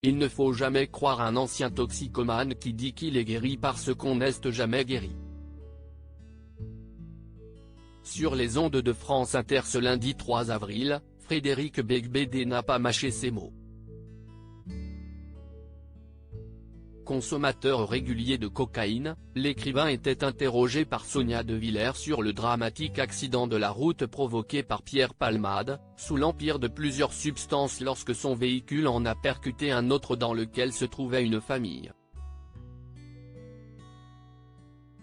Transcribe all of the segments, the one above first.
Il ne faut jamais croire un ancien toxicomane qui dit qu'il est guéri parce qu'on n'est jamais guéri. Sur les ondes de France Inter ce lundi 3 avril, Frédéric Beigbeder n'a pas mâché ses mots. Consommateur régulier de cocaïne, l'écrivain était interrogé par Sonia De Villers sur le dramatique accident de la route provoqué par Pierre Palmade, sous l'empire de plusieurs substances lorsque son véhicule en a percuté un autre dans lequel se trouvait une famille.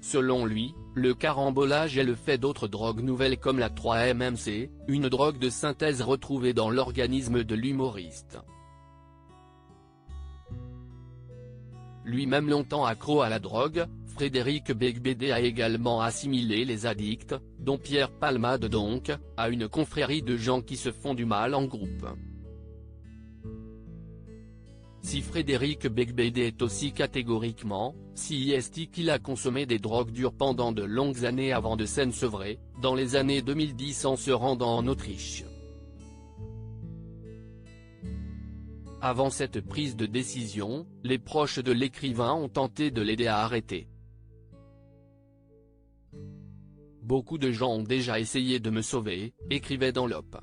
Selon lui, le carambolage est le fait d'autres drogues nouvelles comme la 3-MMC, une drogue de synthèse retrouvée dans l'organisme de l'humoriste. Lui-même longtemps accro à la drogue, Frédéric Beigbeder a également assimilé les addicts, dont Pierre Palmade donc, à une confrérie de gens qui se font du mal en groupe. Si Frédéric Beigbeder est aussi catégoriquement, si est qu'il a consommé des drogues dures pendant de longues années avant de s'ensevrer, dans les années 2010 en se rendant en Autriche. Avant cette prise de décision, les proches de l'écrivain ont tenté de l'aider à arrêter. Beaucoup de gens ont déjà essayé de me sauver, écrivait dans l'Op.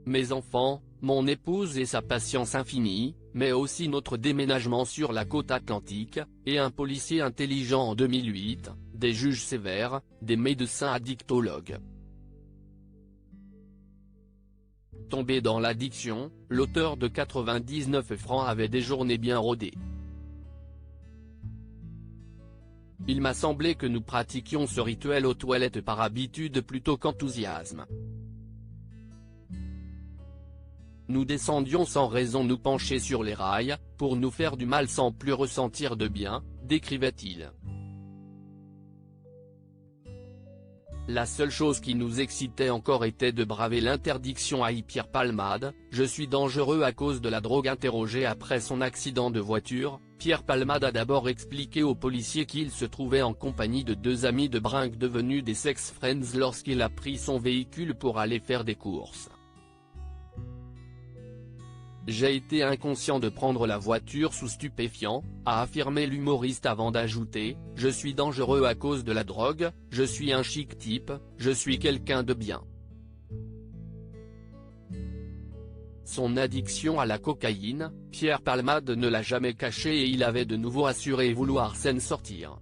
Mes enfants, mon épouse et sa patience infinie, mais aussi notre déménagement sur la côte atlantique, et un policier intelligent en 2008, des juges sévères, des médecins addictologues. Tombé dans l'addiction, l'auteur de 99 francs avait des journées bien rodées. Il m'a semblé que nous pratiquions ce rituel aux toilettes par habitude plutôt qu'enthousiasme. Nous descendions sans raison nous pencher sur les rails, pour nous faire du mal sans plus ressentir de bien, décrivait-il. La seule chose qui nous excitait encore était de braver l'interdiction à Pierre Palmade. Je suis dangereux à cause de la drogue. Interrogé après son accident de voiture, Pierre Palmade a d'abord expliqué aux policiers qu'il se trouvait en compagnie de deux amis de brinque devenus des sex friends lorsqu'il a pris son véhicule pour aller faire des courses. J'ai été inconscient de prendre la voiture sous stupéfiants, a affirmé l'humoriste avant d'ajouter, je suis dangereux à cause de la drogue, je suis un chic type, je suis quelqu'un de bien. Son addiction à la cocaïne, Pierre Palmade ne l'a jamais caché et il avait de nouveau assuré vouloir s'en sortir.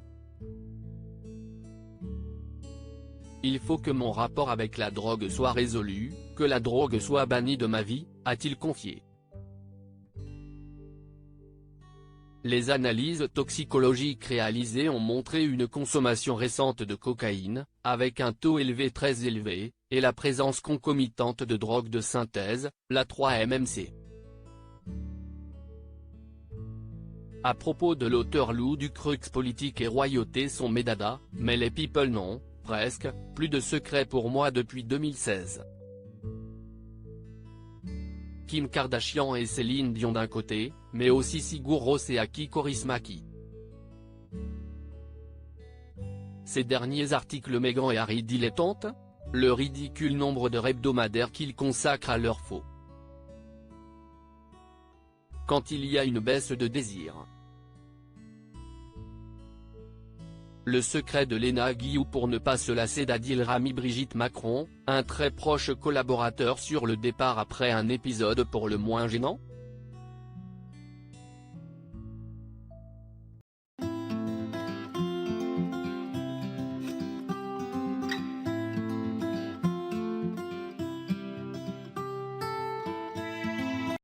Il faut que mon rapport avec la drogue soit résolu, que la drogue soit bannie de ma vie, a-t-il confié. Les analyses toxicologiques réalisées ont montré une consommation récente de cocaïne, avec un taux élevé très élevé, et la présence concomitante de drogues de synthèse, la 3-MMC. À propos de l'auteur Lou Ducreux, politique et royauté sont mes dadas, mais les people non, presque, plus de secret pour moi depuis 2016. Kim Kardashian et Céline Dion d'un côté, mais aussi Sigur Rós et Aki Kaurismäki. Ces derniers articles Meghan et Harry dilettantes, le ridicule nombre d'heures hebdomadaires qu'ils consacrent à leur faux. Quand il y a une baisse de désir. Le secret de Léna Guillou pour ne pas se lasser d'Adil Rami. Brigitte Macron, un très proche collaborateur sur le départ après un épisode pour le moins gênant.